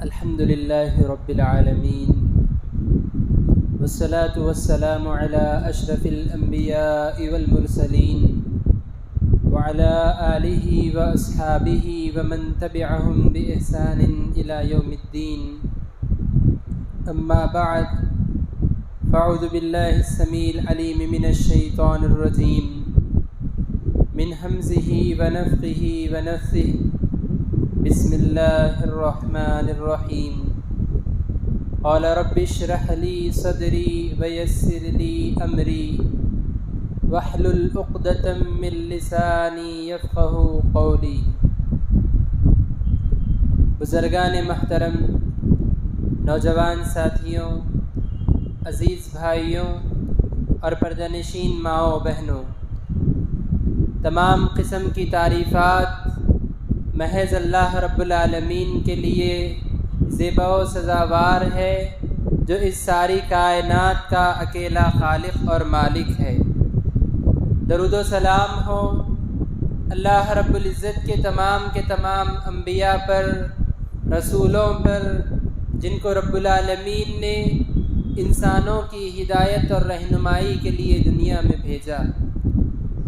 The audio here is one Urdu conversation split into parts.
الحمد لله رب العالمين والصلاة والسلام على أشرف الأنبياء والمرسلين وعلى آله وأصحابه ومن تبعهم بإحسان إلى يوم الدين. أما بعد، فأعوذ بالله السميع العليم من الشيطان الرجيم من همزه ونفخه ونفثه. بسم الله الرحمن الرحيم. قال رب اشرح لي صدري ويسر لي أمري واحلل عقدة من لساني يفقهوا قولي. بزرگان محترم، نوجوان ساتھیوں، عزیز بھائیوں اور پردہ نشین ماؤں بہنوں، تمام قسم کی تعریفات محض اللہ رب العالمین کے لیے زیبا و سزاوار ہے، جو اس ساری کائنات کا اکیلا خالق اور مالک ہے۔ درود و سلام ہو اللہ رب العزت کے تمام انبیاء پر، رسولوں پر، جن کو رب العالمین نے انسانوں کی ہدایت اور رہنمائی کے لیے دنیا میں بھیجا۔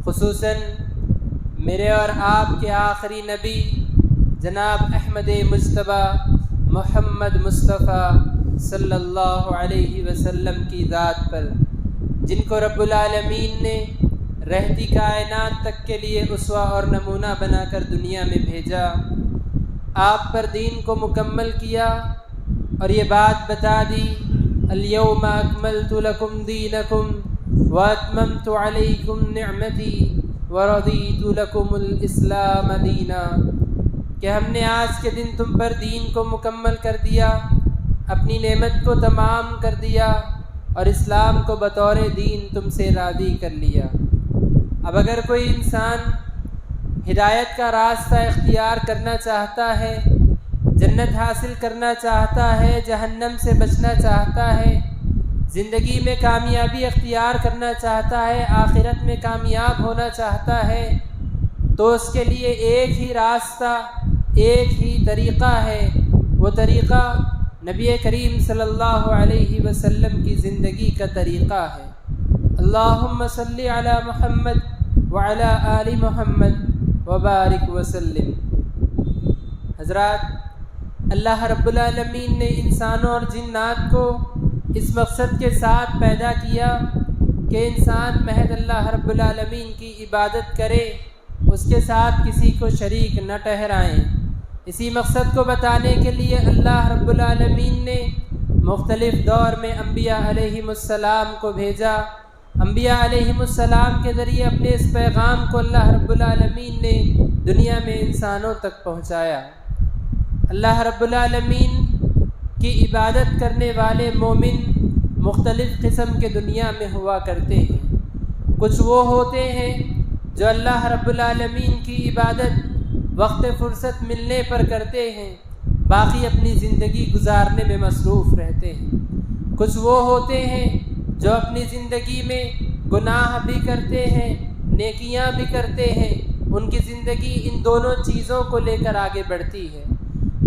خصوصاً میرے اور آپ کے آخری نبی جناب احمد مجتبیٰ محمد مصطفیٰ صلی اللہ علیہ وسلم کی ذات پر، جن کو رب العالمین نے رہتی کائنات تک کے لیے اسوہ اور نمونہ بنا کر دنیا میں بھیجا، آپ پر دین کو مکمل کیا اور یہ بات بتا دی، الیوم اکملت لکم دینکم واتممت علیکم نعمتی ورضیت لکم الاسلام دینا، کہ ہم نے آج کے دن تم پر دین کو مکمل کر دیا، اپنی نعمت کو تمام کر دیا اور اسلام کو بطور دین تم سے راضی کر لیا۔ اب اگر کوئی انسان ہدایت کا راستہ اختیار کرنا چاہتا ہے، جنت حاصل کرنا چاہتا ہے، جہنم سے بچنا چاہتا ہے، زندگی میں کامیابی اختیار کرنا چاہتا ہے، آخرت میں کامیاب ہونا چاہتا ہے، تو اس کے لیے ایک ہی راستہ، ایک ہی طریقہ ہے۔ وہ طریقہ نبی کریم صلی اللہ علیہ وسلم کی زندگی کا طریقہ ہے۔ اللہم صلی علی محمد وعلی آل محمد وبارک وسلم۔ حضرات، اللہ رب العالمین نے انسانوں اور جنات کو اس مقصد کے ساتھ پیدا کیا کہ انسان محض اللہ رب العالمین کی عبادت کرے، اس کے ساتھ کسی کو شریک نہ ٹھہرائیں۔ اسی مقصد کو بتانے کے لیے اللہ رب العالمین نے مختلف دور میں انبیاء علیہم السلام کو بھیجا۔ انبیاء علیہم السلام کے ذریعے اپنے اس پیغام کو اللہ رب العالمین نے دنیا میں انسانوں تک پہنچایا۔ اللہ رب العالمین کی عبادت کرنے والے مومن مختلف قسم کے دنیا میں ہوا کرتے ہیں۔ کچھ وہ ہوتے ہیں جو اللہ رب العالمین کی عبادت وقت فرصت ملنے پر کرتے ہیں، باقی اپنی زندگی گزارنے میں مصروف رہتے ہیں۔ کچھ وہ ہوتے ہیں جو اپنی زندگی میں گناہ بھی کرتے ہیں، نیکیاں بھی کرتے ہیں، ان کی زندگی ان دونوں چیزوں کو لے کر آگے بڑھتی ہے۔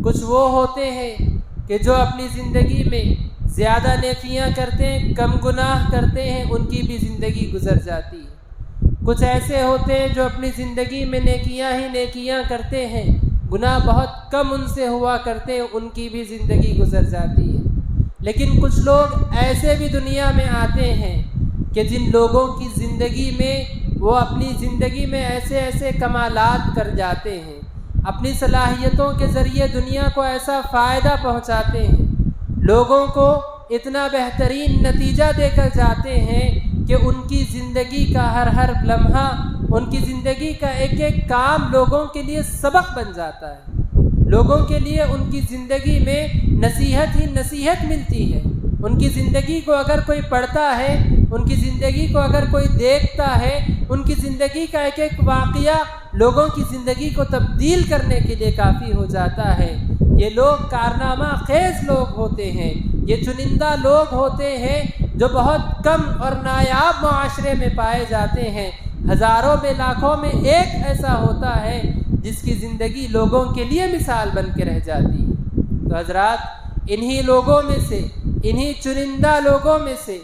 کچھ وہ ہوتے ہیں کہ جو اپنی زندگی میں زیادہ نیکیاں کرتے ہیں، کم گناہ کرتے ہیں، ان کی بھی زندگی گزر جاتی ہے۔ کچھ ایسے ہوتے ہیں جو اپنی زندگی میں نیکیاں ہی نیکیاں کرتے ہیں، گناہ بہت کم ان سے ہوا کرتے ہیں، ان کی بھی زندگی گزر جاتی ہے۔ لیکن کچھ لوگ ایسے بھی دنیا میں آتے ہیں کہ جن لوگوں کی زندگی میں وہ اپنی زندگی میں ایسے ایسے کمالات کر جاتے ہیں، اپنی صلاحیتوں کے ذریعے دنیا کو ایسا فائدہ پہنچاتے ہیں، لوگوں کو اتنا بہترین نتیجہ دے کر جاتے ہیں کہ ان کی زندگی کا ہر ہر لمحہ، ان کی زندگی کا ایک ایک کام لوگوں کے لیے سبق بن جاتا ہے، لوگوں کے لیے ان کی زندگی میں نصیحت ہی نصیحت ملتی ہے۔ ان کی زندگی کو اگر کوئی پڑھتا ہے، ان کی زندگی کو اگر کوئی دیکھتا ہے، ان کی زندگی کا ایک ایک واقعہ لوگوں کی زندگی کو تبدیل کرنے کے لیے کافی ہو جاتا ہے۔ یہ لوگ کارنامہ خیز لوگ ہوتے ہیں، یہ چنندہ لوگ ہوتے ہیں جو بہت کم اور نایاب معاشرے میں پائے جاتے ہیں۔ ہزاروں میں لاکھوں میں ایک ایسا ہوتا ہے جس کی زندگی لوگوں کے لیے مثال بن کے رہ جاتی ہے۔ تو حضرات، انہی لوگوں میں سے، انہی چنندہ لوگوں میں سے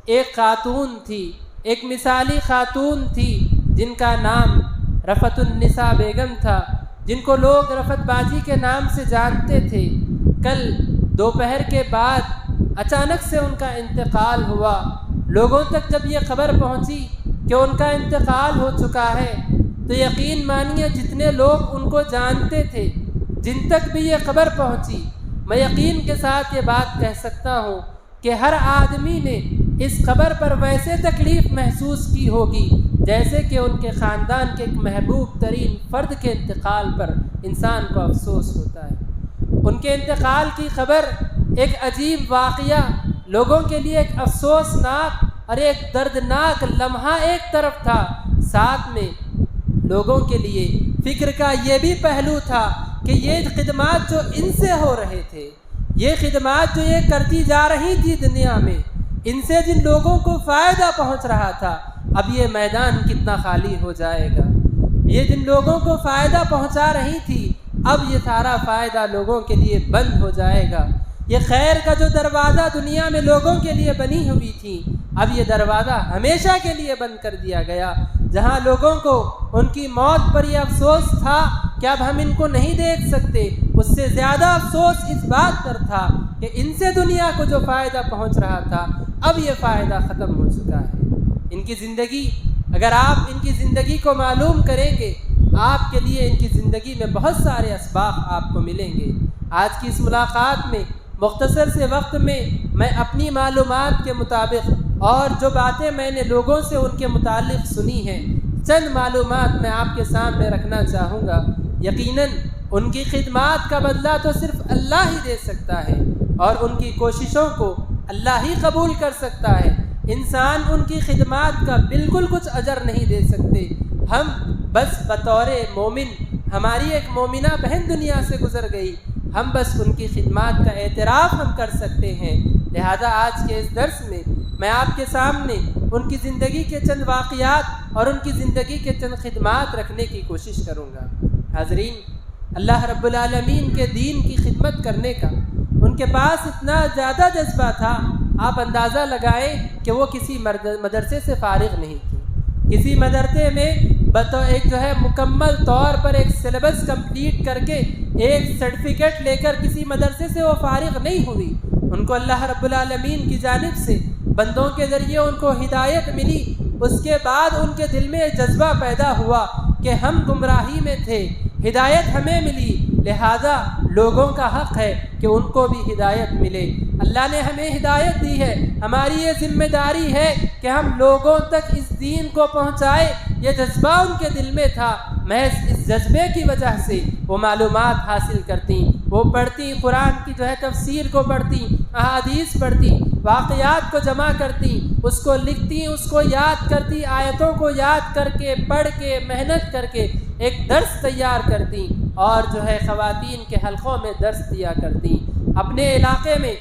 ایک خاتون تھی، ایک مثالی خاتون تھی جن کا نام رفعت النساء بیگم تھا، جن کو لوگ رفعت باجی کے نام سے جانتے تھے۔ کل دوپہر کے بعد اچانک سے ان کا انتقال ہوا۔ لوگوں تک جب یہ خبر پہنچی کہ ان کا انتقال ہو چکا ہے تو یقین مانیے جتنے لوگ ان کو جانتے تھے، جن تک بھی یہ خبر پہنچی، میں یقین کے ساتھ یہ بات کہہ سکتا ہوں کہ ہر آدمی نے اس خبر پر ویسے تکلیف محسوس کی ہوگی جیسے کہ ان کے خاندان کے ایک محبوب ترین فرد کے انتقال پر انسان کو افسوس ہوتا ہے۔ ان کے انتقال کی خبر ایک عجیب واقعہ، لوگوں کے لیے ایک افسوسناک اور ایک دردناک لمحہ ایک طرف تھا، ساتھ میں لوگوں کے لیے فکر کا یہ بھی پہلو تھا کہ یہ خدمات جو ان سے ہو رہے تھے، یہ خدمات جو یہ کرتی جا رہی تھی دنیا میں، ان سے جن لوگوں کو فائدہ پہنچ رہا تھا، اب یہ میدان کتنا خالی ہو جائے گا۔ یہ جن لوگوں کو فائدہ پہنچا رہی تھی، اب یہ سارا فائدہ لوگوں کے لیے بند ہو جائے گا۔ یہ خیر کا جو دروازہ دنیا میں لوگوں کے لیے بنی ہوئی تھی، اب یہ دروازہ ہمیشہ کے لیے بند کر دیا گیا۔ جہاں لوگوں کو ان کی موت پر یہ افسوس تھا کہ اب ہم ان کو نہیں دیکھ سکتے، اس سے زیادہ افسوس اس بات پر تھا کہ ان سے دنیا کو جو فائدہ پہنچ رہا تھا، اب یہ فائدہ ختم ہو چکا ہے۔ ان کی زندگی، اگر آپ ان کی زندگی کو معلوم کریں گے، آپ کے لیے ان کی زندگی میں بہت سارے اسباق آپ کو ملیں گے۔ آج کی اس ملاقات میں مختصر سے وقت میں میں اپنی معلومات کے مطابق اور جو باتیں میں نے لوگوں سے ان کے متعلق سنی ہیں، چند معلومات میں آپ کے سامنے رکھنا چاہوں گا۔ یقیناً ان کی خدمات کا بدلہ تو صرف اللہ ہی دے سکتا ہے، اور ان کی کوششوں کو اللہ ہی قبول کر سکتا ہے۔ انسان ان کی خدمات کا بالکل کچھ اجر نہیں دے سکتے۔ ہم بس بطور مومن، ہماری ایک مومنہ بہن دنیا سے گزر گئی، ہم بس ان کی خدمات کا اعتراف ہم کر سکتے ہیں۔ لہذا آج کے اس درس میں آپ کے سامنے ان کی زندگی کے چند واقعات اور ان کی زندگی کے چند خدمات رکھنے کی کوشش کروں گا۔ حاضرین، اللہ رب العالمین کے دین کی خدمت کرنے کا ان کے پاس اتنا زیادہ جذبہ تھا، آپ اندازہ لگائیں کہ وہ کسی مدرسے سے فارغ نہیں تھی۔ کسی مدرسے میں ایک جو ہے مکمل طور پر ایک سلیبس کمپلیٹ کر کے ایک سرٹیفکیٹ لے کر کسی مدرسے سے وہ فارغ نہیں ہوئی۔ ان کو اللہ رب العالمین کی جانب سے بندوں کے ذریعے ان کو ہدایت ملی۔ اس کے بعد ان کے دل میں جذبہ پیدا ہوا کہ ہم گمراہی میں تھے، ہدایت ہمیں ملی، لہذا لوگوں کا حق ہے کہ ان کو بھی ہدایت ملے۔ اللہ نے ہمیں ہدایت دی ہے، ہماری یہ ذمہ داری ہے کہ ہم لوگوں تک اس دین کو پہنچائے۔ یہ جذبہ ان کے دل میں تھا، محض اس جذبے کی وجہ سے وہ معلومات حاصل کرتی، وہ پڑھتی، قرآن کی جو ہے تفسیر کو پڑھتی، احادیث پڑھتی، واقعات کو جمع کرتی، اس کو لکھتی، اس کو یاد کرتی، آیتوں کو یاد کر کے، پڑھ کے، محنت کر کے ایک درس تیار کرتی، اور جو ہے خواتین کے حلقوں میں درس دیا کرتی۔ اپنے علاقے میں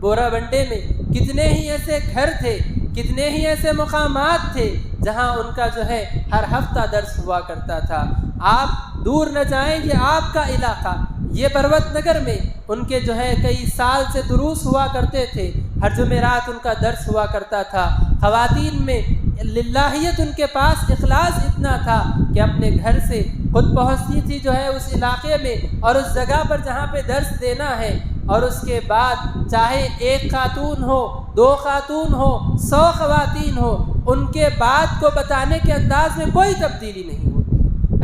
بورا بنڈے میں کتنے ہی ایسے گھر تھے، کتنے ہی ایسے مقامات تھے جہاں ان کا جو ہے ہر ہفتہ درس ہوا کرتا تھا۔ آپ دور نہ جائیں، یہ آپ کا علاقہ، یہ پروت نگر میں ان کے جو ہے کئی سال سے دروس ہوا کرتے تھے، ہر جمعرات ان کا درس ہوا کرتا تھا۔ خواتین میں للہیت ان کے پاس اخلاص اتنا تھا کہ اپنے گھر سے خود پہنچتی تھی جو ہے اس علاقے میں اور اس جگہ پر جہاں پہ درس دینا ہے، اور اس کے بعد چاہے ایک خاتون ہو، 2 خاتون ہو، 100 خواتین ہو، ان کے بات کو بتانے کے انداز میں کوئی تبدیلی نہیں ہوتی۔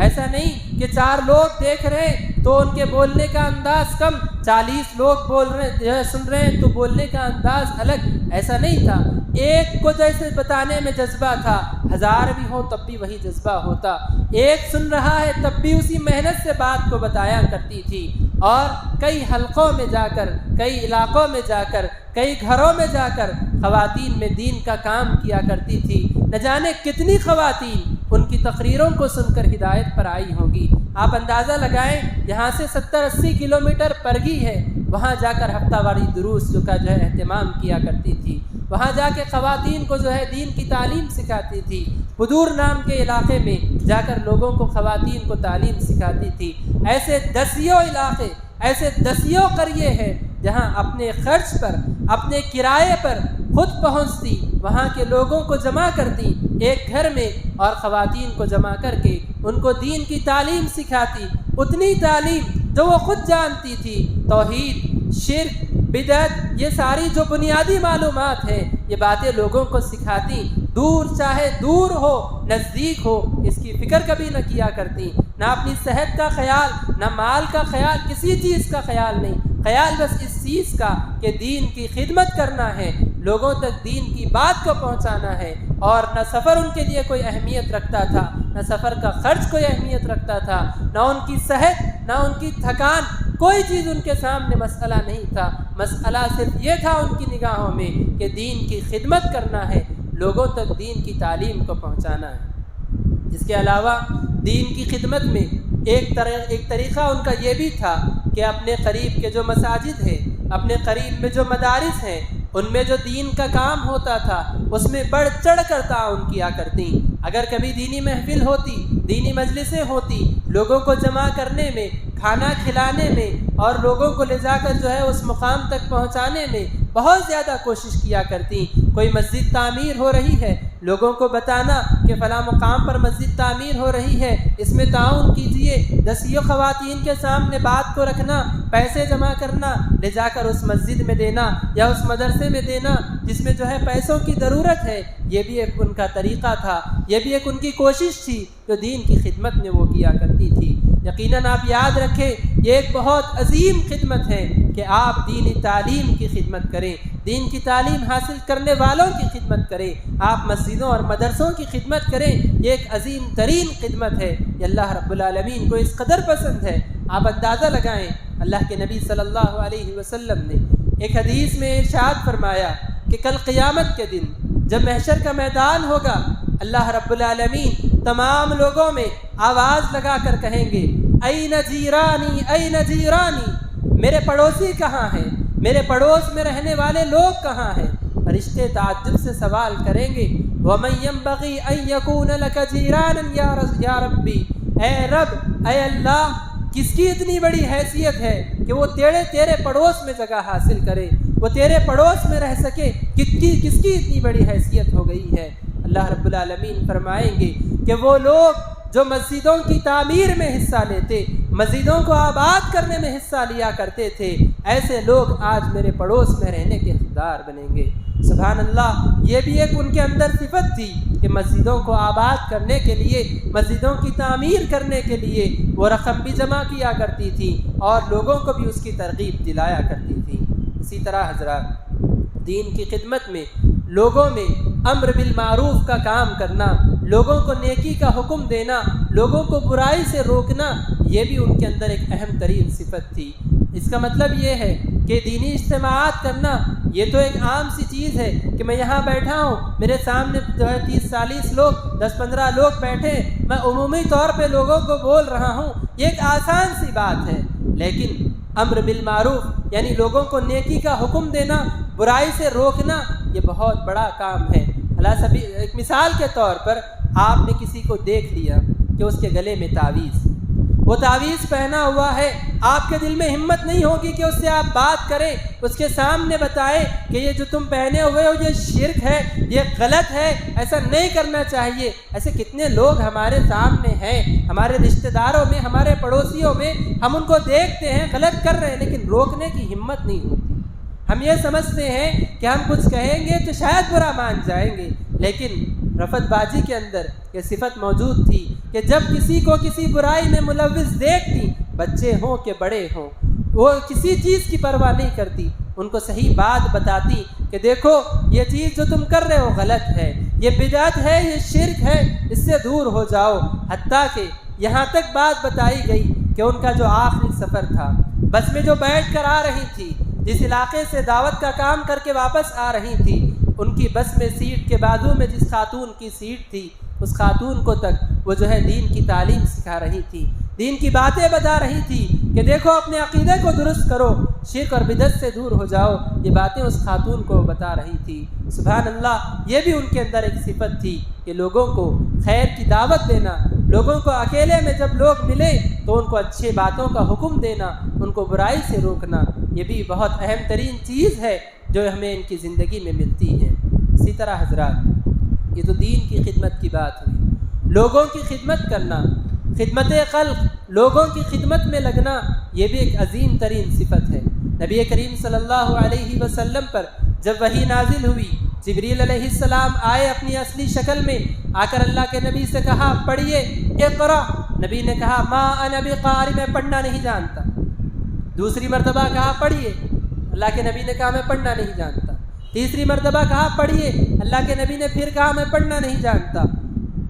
ایسا نہیں کہ 4 لوگ دیکھ رہے ہیں تو ان کے بولنے کا انداز کم، 40 لوگ بول رہے سن رہے ہیں تو بولنے کا انداز الگ، ایسا نہیں تھا۔ ایک کو جیسے بتانے میں جذبہ تھا، 1000 بھی ہو تب بھی وہی جذبہ ہوتا۔ ایک سن رہا ہے تب بھی اسی محنت سے بات کو بتایا کرتی تھی، اور کئی حلقوں میں جا کر، کئی علاقوں میں جا کر، کئی گھروں میں جا کر خواتین میں دین کا کام کیا کرتی تھی۔ نہ جانے کتنی خواتین ان کی تقریروں کو سن کر ہدایت پر آئی ہوں گی۔ آپ اندازہ لگائیں، یہاں سے 70-80 کلومیٹر پرگی ہے، وہاں جا کر ہفتہ واری دروس جو ہے اہتمام کیا کرتی تھی، وہاں جا کے خواتین کو جو ہے دین کی تعلیم سکھاتی تھی۔ بدور نام کے علاقے میں جا کر لوگوں کو، خواتین کو تعلیم سکھاتی تھی۔ ایسے دسیوں علاقے، ایسے دسیوں قریے ہیں جہاں اپنے خرچ پر، اپنے کرائے پر خود پہنچتی، وہاں کے لوگوں کو جمع کرتی ایک گھر میں، اور خواتین کو جمع کر کے ان کو دین کی تعلیم سکھاتی، اتنی تعلیم جو وہ خود جانتی تھی۔ توحید، شرک، بدعت، یہ ساری جو بنیادی معلومات ہیں، یہ باتیں لوگوں کو سکھاتی۔ دور چاہے دور ہو، نزدیک ہو، اس کی فکر کبھی نہ کیا کرتی، نہ اپنی صحت کا خیال، نہ مال کا خیال، کسی چیز کا خیال نہیں، خیال بس اس چیز کا کہ دین کی خدمت کرنا ہے، لوگوں تک دین کی بات کو پہنچانا ہے۔ اور نہ سفر ان کے لیے کوئی اہمیت رکھتا تھا، نہ سفر کا خرچ کوئی اہمیت رکھتا تھا، نہ ان کی صحت، نہ ان کی تھکان، کوئی چیز ان کے سامنے مسئلہ نہیں تھا۔ مسئلہ صرف یہ تھا ان کی نگاہوں میں کہ دین کی خدمت کرنا ہے، لوگوں تک دین کی تعلیم کو پہنچانا ہے۔ اس کے علاوہ دین کی خدمت میں ایک طریقہ ان کا یہ بھی تھا کہ اپنے قریب کے جو مساجد ہیں، اپنے قریب میں جو مدارس ہیں، ان میں جو دین کا کام ہوتا تھا اس میں بڑھ چڑھ کر تعاون کیا کرتی۔ اگر کبھی دینی محفل ہوتی، دینی مجلسیں ہوتی، لوگوں کو جمع کرنے میں، کھانا کھلانے میں، اور لوگوں کو لے جا کر جو ہے اس مقام تک پہنچانے میں بہت زیادہ کوشش کیا کرتی۔ کوئی مسجد تعمیر ہو رہی ہے، لوگوں کو بتانا کہ فلاں مقام پر مسجد تعمیر ہو رہی ہے، اس میں تعاون کیجئے، دسیوں خواتین کے سامنے بات کو رکھنا، پیسے جمع کرنا، لے جا کر اس مسجد میں دینا یا اس مدرسے میں دینا جس میں جو ہے پیسوں کی ضرورت ہے، یہ بھی ایک ان کا طریقہ تھا، یہ بھی ایک ان کی کوشش تھی جو دین کی خدمت میں وہ کیا کرتی تھی۔ یقیناً آپ یاد رکھیں، یہ ایک بہت عظیم خدمت ہے کہ آپ دینی تعلیم کی خدمت کریں، دین کی تعلیم حاصل کرنے والوں کی خدمت کریں، آپ مسجدوں اور مدرسوں کی خدمت کریں۔ یہ ایک عظیم ترین خدمت ہے، یہ اللہ رب العالمین کو اس قدر پسند ہے۔ آپ اندازہ لگائیں، اللہ کے نبی صلی اللہ علیہ وسلم نے ایک حدیث میں ارشاد فرمایا کہ کل قیامت کے دن جب محشر کا میدان ہوگا، اللہ رب العالمین تمام لوگوں میں آواز لگا کر کہیں گے، این جیرانی این جیرانی، میرے پڑوسی کہاں ہیں، میرے پڑوس میں رہنے والے لوگ کہاں ہیں؟ فرشتے تعجب سے سوال کریں گے، وَمَن يَنبَغِي أَن يَكُونَ لَكَ جِيرَانًا یا ربی، اے رب، اے اللہ، کس کی اتنی بڑی حیثیت ہے کہ وہ تیرے پڑوس میں جگہ حاصل کرے، وہ تیرے پڑوس میں رہ سکے؟ کس کی اتنی بڑی حیثیت ہو گئی ہے؟ اللہ رب العالمین فرمائیں گے کہ وہ لوگ جو مسجدوں کی تعمیر میں حصہ لیتے، مسجدوں کو آباد کرنے میں حصہ لیا کرتے تھے، ایسے لوگ آج میرے پڑوس میں رہنے کے حقدار بنیں گے۔ سبحان اللہ، یہ بھی ایک ان کے اندر صفت تھی کہ مسجدوں کو آباد کرنے کے لیے، مسجدوں کی تعمیر کرنے کے لیے وہ رقم بھی جمع کیا کرتی تھی اور لوگوں کو بھی اس کی ترغیب دلایا کرتی تھی۔ اسی طرح حضرات، دین کی خدمت میں لوگوں میں امر بالمعروف کا کام کرنا، لوگوں کو نیکی کا حکم دینا، لوگوں کو برائی سے روکنا، یہ بھی ان کے اندر ایک اہم ترین صفت تھی۔ اس کا مطلب یہ ہے کہ دینی اجتماعات کرنا یہ تو ایک عام سی چیز ہے کہ میں یہاں بیٹھا ہوں، میرے سامنے جو ہے 30-40 لوگ، 10-15 لوگ بیٹھے، میں عمومی طور پہ لوگوں کو بول رہا ہوں، یہ ایک آسان سی بات ہے۔ لیکن امر بالمعروف یعنی لوگوں کو نیکی کا حکم دینا، برائی سے روکنا، یہ بہت بڑا کام ہے۔ ایک مثال کے طور پر آپ نے کسی کو دیکھ لیا کہ اس کے گلے میں تعویذ، وہ تعویذ پہنا ہوا ہے، آپ کے دل میں ہمت نہیں ہوگی کہ اس سے آپ بات کریں، اس کے سامنے بتائیں کہ یہ جو تم پہنے ہوئے ہو یہ شرک ہے، یہ غلط ہے، ایسا نہیں کرنا چاہیے۔ ایسے کتنے لوگ ہمارے سامنے ہیں، ہمارے رشتہ داروں میں، ہمارے پڑوسیوں میں، ہم ان کو دیکھتے ہیں غلط کر رہے ہیں لیکن روکنے کی ہمت نہیں ہوتی۔ ہم یہ سمجھتے ہیں کہ ہم کچھ کہیں گے تو شاید برا مان جائیں گے، لیکن رفعت بازی کے اندر یہ صفت موجود تھی کہ جب کسی کو کسی برائی میں ملوث دیکھتی، بچے ہوں کہ بڑے ہوں، وہ کسی چیز کی پرواہ نہیں کرتی، ان کو صحیح بات بتاتی کہ دیکھو یہ چیز جو تم کر رہے ہو غلط ہے، یہ بدعت ہے، یہ شرک ہے، اس سے دور ہو جاؤ۔ حتیٰ کہ یہاں تک بات بتائی گئی کہ ان کا جو آخری سفر تھا، بس میں جو بیٹھ کر آ رہی تھی، جس علاقے سے دعوت کا کام کر کے واپس آ رہی تھی، ان کی بس میں سیٹ کے بازو میں جس خاتون کی سیٹ تھی، اس خاتون کو تک وہ جو ہے دین کی تعلیم سکھا رہی تھی، دین کی باتیں بتا رہی تھی کہ دیکھو اپنے عقیدے کو درست کرو، شرک اور بدعت سے دور ہو جاؤ۔ یہ باتیں اس خاتون کو بتا رہی تھی۔ سبحان اللہ، یہ بھی ان کے اندر ایک صفت تھی کہ لوگوں کو خیر کی دعوت دینا، لوگوں کو اکیلے میں جب لوگ ملیں تو ان کو اچھے باتوں کا حکم دینا، ان کو برائی سے روکنا، یہ بھی بہت اہم ترین چیز ہے جو ہمیں ان کی زندگی میں ملتی ہے۔ اسی طرح حضرات، یہ تو دین کی خدمت کی بات ہوئی، لوگوں کی خدمت کرنا، خدمت خلق، لوگوں کی خدمت میں لگنا، یہ بھی ایک عظیم ترین صفت ہے۔ نبی کریم صلی اللہ علیہ وسلم پر جب وحی نازل ہوئی، جبریل علیہ السلام آئے اپنی اصلی شکل میں، آ کر اللہ کے نبی سے کہا پڑھیے، اقرا۔ نبی نے کہا ما انا بقاری، میں پڑھنا نہیں جانتا۔ دوسری مرتبہ کہا پڑھیے، اللہ کے نبی نے کہا میں پڑھنا نہیں جانتا۔ تیسری مرتبہ کہا پڑھیے، اللہ کے نبی نے پھر کہا میں پڑھنا نہیں جانتا۔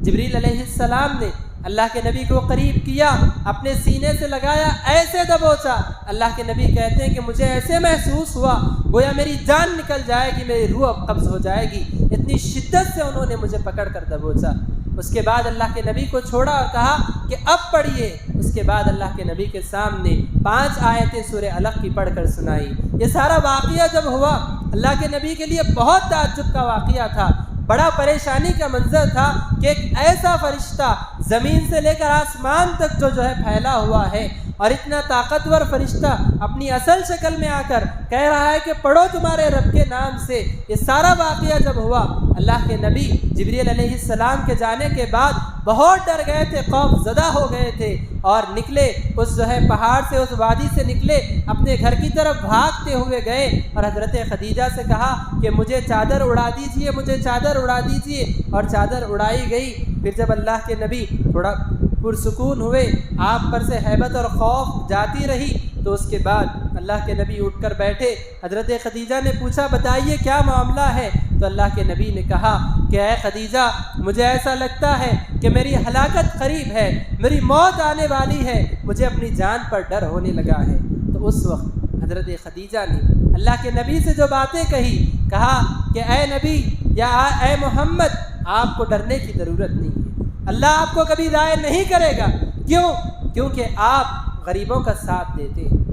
جبریل علیہ السلام نے اللہ کے نبی کو قریب کیا، اپنے سینے سے لگایا، ایسے دبوچا، اللہ کے نبی کہتے ہیں کہ مجھے ایسے محسوس ہوا گویا میری جان نکل جائے گی، میری روح اب قبض ہو جائے گی، اتنی شدت سے انہوں نے مجھے پکڑ کر دبوچا۔ اس کے بعد اللہ کے نبی کو چھوڑا اور کہا کہ اب پڑھیے۔ اس کے بعد اللہ کے نبی کے سامنے 5 آیتیں سورہ علق کی پڑھ کر سنائی۔ یہ سارا واقعہ جب ہوا، اللہ کے نبی کے لیے بہت تعجب کا واقعہ تھا، بڑا پریشانی کا منظر تھا کہ ایک ایسا فرشتہ زمین سے لے کر آسمان تک جو ہے پھیلا ہوا ہے، اور اتنا طاقتور فرشتہ اپنی اصل شکل میں آ کر کہہ رہا ہے کہ پڑھو تمہارے رب کے نام سے۔ یہ سارا واقعہ جب ہوا، اللہ کے نبی جبریل علیہ السلام کے جانے کے بعد بہت ڈر گئے تھے، خوف زدہ ہو گئے تھے، اور نکلے اس جو ہے پہاڑ سے، اس وادی سے نکلے، اپنے گھر کی طرف بھاگتے ہوئے گئے اور حضرت خدیجہ سے کہا کہ مجھے چادر اڑا دیجئے، مجھے چادر اڑا دیجئے، اور چادر اڑائی گئی۔ پھر جب اللہ کے نبی تھوڑا پرسکون ہوئے، آپ پر سے ہیبت اور خوف جاتی رہی، تو اس کے بعد اللہ کے نبی اٹھ کر بیٹھے۔ حضرت خدیجہ نے پوچھا بتائیے کیا معاملہ ہے؟ تو اللہ کے نبی نے کہا کہ اے خدیجہ، مجھے ایسا لگتا ہے کہ میری ہلاکت قریب ہے، میری موت آنے والی ہے، مجھے اپنی جان پر ڈر ہونے لگا ہے۔ تو اس وقت حضرت خدیجہ نے اللہ کے نبی سے جو باتیں کہی، کہا کہ اے نبی یا اے محمد، آپ کو ڈرنے کی ضرورت نہیں ہے، اللہ آپ کو کبھی ضائع نہیں کرے گا۔ کیوں؟ کیونکہ آپ غریبوں کا ساتھ دیتے ہیں،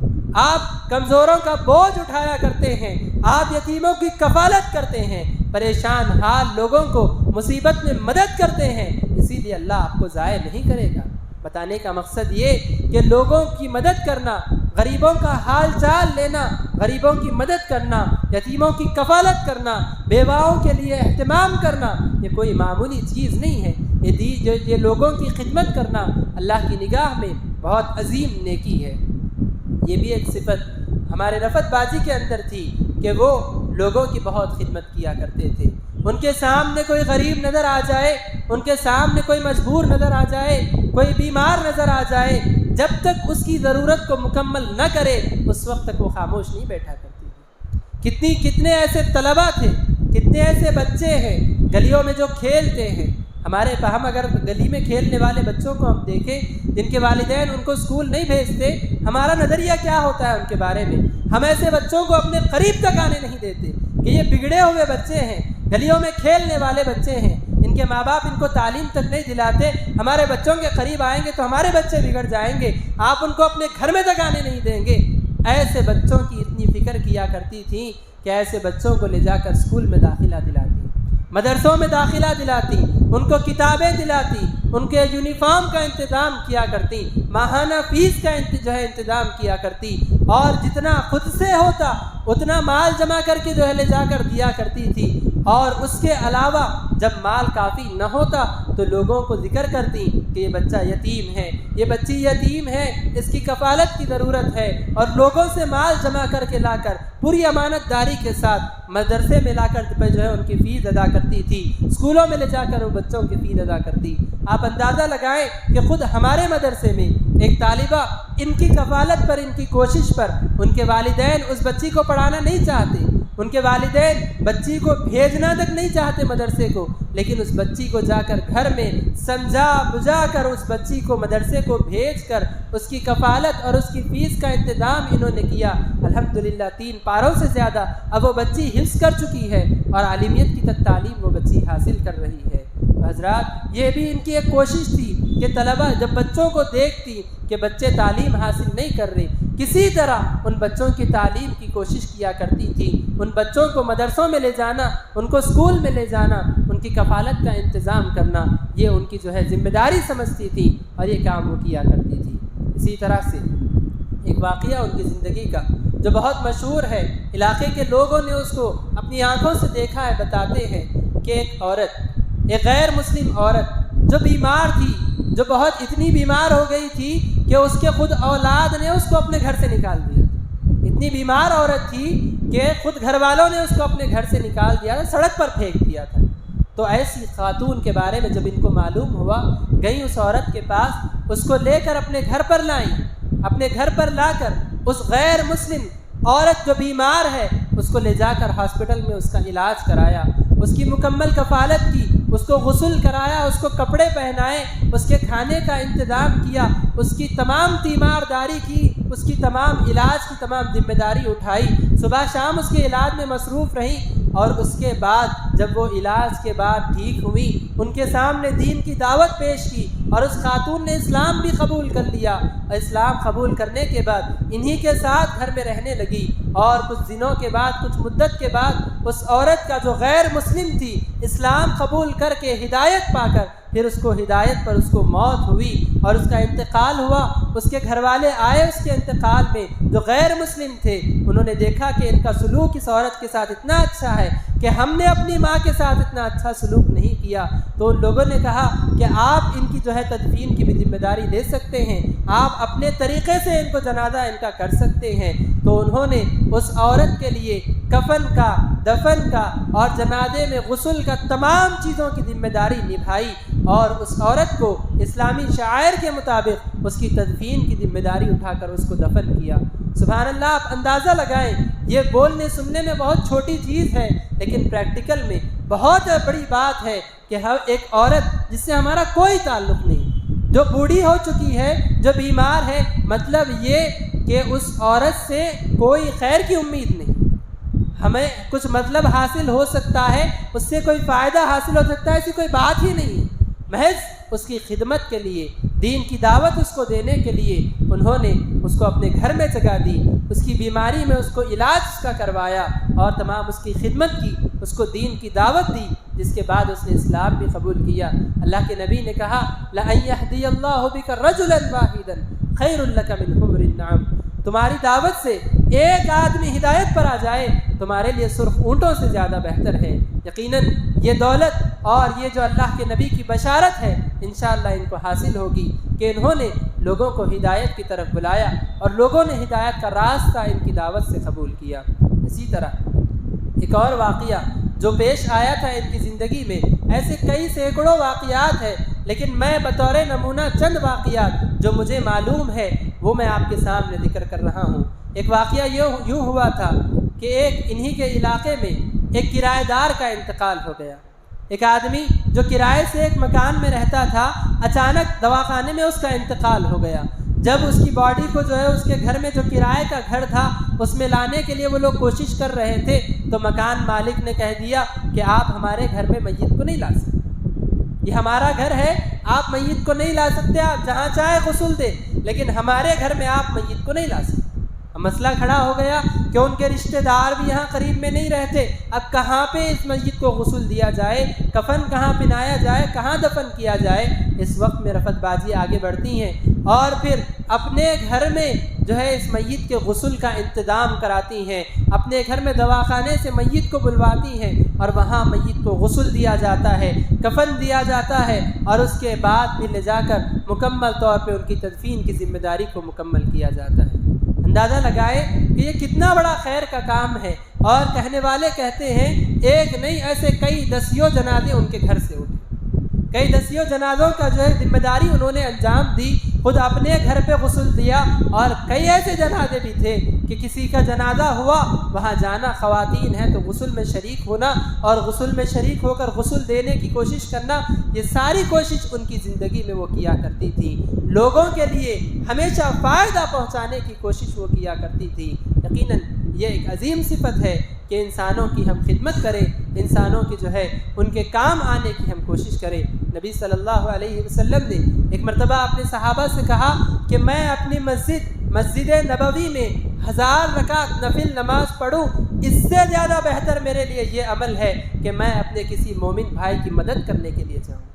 آپ کمزوروں کا بوجھ اٹھایا کرتے ہیں، آپ یتیموں کی کفالت کرتے ہیں، پریشان حال لوگوں کو مصیبت میں مدد کرتے ہیں، اسی لیے اللہ آپ کو ضائع نہیں کرے گا۔ بتانے کا مقصد یہ کہ لوگوں کی مدد کرنا، غریبوں کا حال چال لینا، غریبوں کی مدد کرنا، یتیموں کی کفالت کرنا، بیواؤں کے لیے اہتمام کرنا، یہ کوئی معمولی چیز نہیں ہے۔ یہ لوگوں کی خدمت کرنا اللہ کی نگاہ میں بہت عظیم نیکی ہے۔ یہ بھی ایک صفت ہمارے رفعت بازی کے اندر تھی کہ وہ لوگوں کی بہت خدمت کیا کرتے تھے۔ ان کے سامنے کوئی غریب نظر آ جائے، ان کے سامنے کوئی مجبور نظر آ جائے، کوئی بیمار نظر آ جائے، جب تک اس کی ضرورت کو مکمل نہ کرے اس وقت تک وہ خاموش نہیں بیٹھا کرتی تھی۔ کتنے ایسے طلبہ تھے، کتنے ایسے بچے ہیں گلیوں میں جو کھیلتے ہیں۔ ہم اگر گلی میں کھیلنے والے بچوں کو ہم دیکھیں جن کے والدین ان کو اسکول نہیں بھیجتے، ہمارا نظریہ کیا ہوتا ہے ان کے بارے میں؟ ہم ایسے بچوں کو اپنے قریب تک آنے نہیں دیتے کہ یہ بگڑے ہوئے بچے ہیں، گلیوں میں کھیلنے والے بچے ہیں، ان کے ماں باپ ان کو تعلیم تک نہیں دلاتے، ہمارے بچوں کے قریب آئیں گے تو ہمارے بچے بگڑ جائیں گے، آپ ان کو اپنے گھر میں تک آنے نہیں دیں گے۔ ایسے بچوں کی اتنی فکر کیا کرتی تھیں کہ ایسے بچوں کو لے جا کر اسکول میں داخلہ دلاتی، مدرسوں میں داخلہ دلاتی، ان کو کتابیں دلاتی، ان کے یونیفارم کا انتظام کیا کرتی، ماہانہ فیس کا انتظام کیا کرتی، اور جتنا خود سے ہوتا اتنا مال جمع کر کے لے جا کر دیا کرتی تھی، اور اس کے علاوہ جب مال کافی نہ ہوتا تو لوگوں کو ذکر کرتی کہ یہ بچہ یتیم ہے، یہ بچی یتیم ہے، اس کی کفالت کی ضرورت ہے، اور لوگوں سے مال جمع کر کے لا کر پوری امانت داری کے ساتھ مدرسے میں لا کر ان کی فیس ادا کرتی تھی، اسکولوں میں لے جا کر وہ بچوں کی فیس ادا کرتی۔ آپ اندازہ لگائیں کہ خود ہمارے مدرسے میں ایک طالبہ ان کی کفالت پر، ان کی کوشش پر، ان کے والدین اس بچی کو پڑھانا نہیں چاہتے، ان کے والدین بچی کو بھیجنا تک نہیں چاہتے مدرسے کو، لیکن اس بچی کو جا کر گھر میں سمجھا بجھا کر اس بچی کو مدرسے کو بھیج کر اس کی کفالت اور اس کی فیس کا انتظام انہوں نے کیا۔ الحمدللہ 3 پاروں سے زیادہ اب وہ بچی حفظ کر چکی ہے اور عالمیت کی تک تعلیم وہ بچی حاصل کر رہی ہے۔ تو حضرات یہ بھی ان کی ایک کوشش تھی کہ طلبہ جب بچوں کو دیکھتی کہ بچے تعلیم حاصل نہیں کر رہے، کسی طرح ان بچوں کی تعلیم کی کوشش کیا کرتی تھی، ان بچوں کو مدرسوں میں لے جانا، ان کو اسکول میں لے جانا، ان کی کفالت کا انتظام کرنا، یہ ان کی ذمہ داری سمجھتی تھی اور یہ کام وہ کیا کرتی تھی۔ اسی طرح سے ایک واقعہ ان کی زندگی کا جو بہت مشہور ہے، علاقے کے لوگوں نے اس کو اپنی آنکھوں سے دیکھا ہے، بتاتے ہیں کہ ایک عورت، ایک غیر مسلم عورت جو بیمار تھی، جو بہت اتنی بیمار ہو گئی تھی کہ اس کے خود اولاد نے اس کو اپنے گھر سے نکال دیا، اتنی بیمار عورت تھی کہ خود گھر والوں نے اس کو اپنے گھر سے نکال دیا تھا، سڑک پر پھینک دیا تھا۔ تو ایسی خاتون کے بارے میں جب ان کو معلوم ہوا، گئی اس عورت کے پاس، اس کو لے کر اپنے گھر پر لائیں، اپنے گھر پر لا کر اس غیر مسلم عورت جو بیمار ہے اس کو لے جا کر ہاسپٹل میں اس کا علاج کرایا، اس کی مکمل کفالت کی، اس کو غسل کرایا، اس کو کپڑے پہنائے، اس کے کھانے کا انتظام کیا، اس کی تمام تیمارداری کی، اس کی تمام علاج کی تمام ذمہ داری اٹھائی، صبح شام اس کے علاج میں مصروف رہی، اور اس کے بعد جب وہ علاج کے بعد ٹھیک ہوئی، ان کے سامنے دین کی دعوت پیش کی، اور اس خاتون نے اسلام بھی قبول کر لیا، اور اسلام قبول کرنے کے بعد انہی کے ساتھ گھر میں رہنے لگی، اور کچھ دنوں کے بعد، کچھ مدت کے بعد اس عورت کا جو غیر مسلم تھی، اسلام قبول کر کے ہدایت پا کر پھر اس کو ہدایت پر اس کو موت ہوئی اور اس کا انتقال ہوا۔ اس کے گھر والے آئے اس کے انتقال میں، جو غیر مسلم تھے، انہوں نے دیکھا کہ ان کا سلوک اس عورت کے ساتھ اتنا اچھا ہے کہ ہم نے اپنی ماں کے ساتھ اتنا اچھا سلوک نہیں کیا، تو ان لوگوں نے کہا کہ آپ ان کی تدفین کی بھی ذمہ داری لے سکتے ہیں، آپ اپنے طریقے سے ان کو جنازہ ان کا کر سکتے ہیں۔ تو انہوں نے اس عورت کے لیے کفن کا، دفن کا اور جنازے میں غسل کا تمام چیزوں کی ذمہ داری نبھائی، اور اس عورت کو اسلامی شعائر کے مطابق اس کی تدفین کی ذمہ داری اٹھا کر اس کو دفن کیا۔ سبحان اللہ، آپ اندازہ لگائیں، یہ بولنے سننے میں بہت چھوٹی چیز ہے، لیکن پریکٹیکل میں بہت بڑی بات ہے کہ ہم ایک عورت جس سے ہمارا کوئی تعلق نہیں، جو بوڑھی ہو چکی ہے، جو بیمار ہے، مطلب یہ کہ اس عورت سے کوئی خیر کی امید نہیں، ہمیں کچھ مطلب حاصل ہو سکتا ہے، اس سے کوئی فائدہ حاصل ہو سکتا ہے، ایسی کوئی بات ہی نہیں ہے۔ محض اس کی خدمت کے لیے، دین کی دعوت اس کو دینے کے لیے انہوں نے اس کو اپنے گھر میں جگہ دی، اس کی بیماری میں اس کو علاج اس کا کروایا، اور تمام اس کی خدمت کی، اس کو دین کی دعوت دی، جس کے بعد اس نے اسلام بھی قبول کیا۔ اللہ کے نبی نے کہا لَأَن يَهْدِيَ اللَّهُ بِكَ رَجُلًا وَاحِدًا خَيْرٌ لَكَ مِنْ حُمْرِ النَّعَمِ، تمہاری دعوت سے ایک آدمی ہدایت پر آ جائے تمہارے لیے سرخ اونٹوں سے زیادہ بہتر ہے۔ یقیناً یہ دولت اور یہ جو اللہ کے نبی کی بشارت ہے انشاءاللہ ان کو حاصل ہوگی کہ انہوں نے لوگوں کو ہدایت کی طرف بلایا اور لوگوں نے ہدایت کا راستہ ان کی دعوت سے قبول کیا۔ اسی طرح ایک اور واقعہ جو پیش آیا تھا ان کی زندگی میں، ایسے کئی سینکڑوں واقعات ہیں، لیکن میں بطور نمونہ چند واقعات جو مجھے معلوم ہے وہ میں آپ کے سامنے ذکر کر رہا ہوں۔ ایک واقعہ یوں ہوا تھا کہ ایک انہی کے علاقے میں ایک کرایہ دار کا انتقال ہو گیا۔ ایک آدمی جو کرائے سے ایک مکان میں رہتا تھا، اچانک دواخانے میں اس کا انتقال ہو گیا۔ جب اس کی باڈی کو اس کے گھر میں جو کرائے کا گھر تھا اس میں لانے کے لیے وہ لوگ کوشش کر رہے تھے، تو مکان مالک نے کہہ دیا کہ آپ ہمارے گھر میں میت کو نہیں لا سکتے، یہ ہمارا گھر ہے، آپ میت کو نہیں لا سکتے، آپ جہاں چاہے غسل دیں، لیکن ہمارے گھر میں آپ میت کو نہیں لا سکتے۔ اب مسئلہ کھڑا ہو گیا کہ ان کے رشتہ دار بھی یہاں قریب میں نہیں رہتے، اب کہاں پہ اس میت کو غسل دیا جائے، کفن کہاں پہنایا جائے، کہاں دفن کیا جائے۔ اس وقت میں رفت بازی آگے بڑھتی ہیں اور پھر اپنے گھر میں جو ہے اس میت کے غسل کا انتظام کراتی ہیں، اپنے گھر میں دواخانے سے میت کو بلواتی ہیں اور وہاں میت کو غسل دیا جاتا ہے، کفن دیا جاتا ہے، اور اس کے بعد پھر لے جا کر مکمل طور پہ ان کی تدفین کی ذمہ داری کو مکمل کیا جاتا ہے۔ اندازہ لگائے کہ یہ کتنا بڑا خیر کا کام ہے، اور کہنے والے کہتے ہیں ایک نہیں ایسے کئی دسیوں جنازے ان کے گھر سے اٹھے، کئی دسیوں جنازوں کا جو ہے ذمہ داری انہوں نے انجام دی، خود اپنے گھر پہ غسل دیا، اور کئی ایسے جنازے بھی تھے کہ کسی کا جنازہ ہوا وہاں جانا، خواتین ہیں تو غسل میں شریک ہونا اور غسل میں شریک ہو کر غسل دینے کی کوشش کرنا، یہ ساری کوشش ان کی زندگی میں وہ کیا کرتی تھی، لوگوں کے لیے ہمیشہ فائدہ پہنچانے کی کوشش وہ کیا کرتی تھی۔ یقیناً یہ ایک عظیم صفت ہے کہ انسانوں کی ہم خدمت کریں، انسانوں کی جو ہے ان کے کام آنے کی ہم کوشش کریں۔ نبی صلی اللہ علیہ وسلم نے ایک مرتبہ اپنے صحابہ سے کہا کہ میں اپنی مسجد نبوی میں 1000 رکعت نفل نماز پڑھوں، اس سے زیادہ بہتر میرے لیے یہ عمل ہے کہ میں اپنے کسی مومن بھائی کی مدد کرنے کے لیے جاؤں۔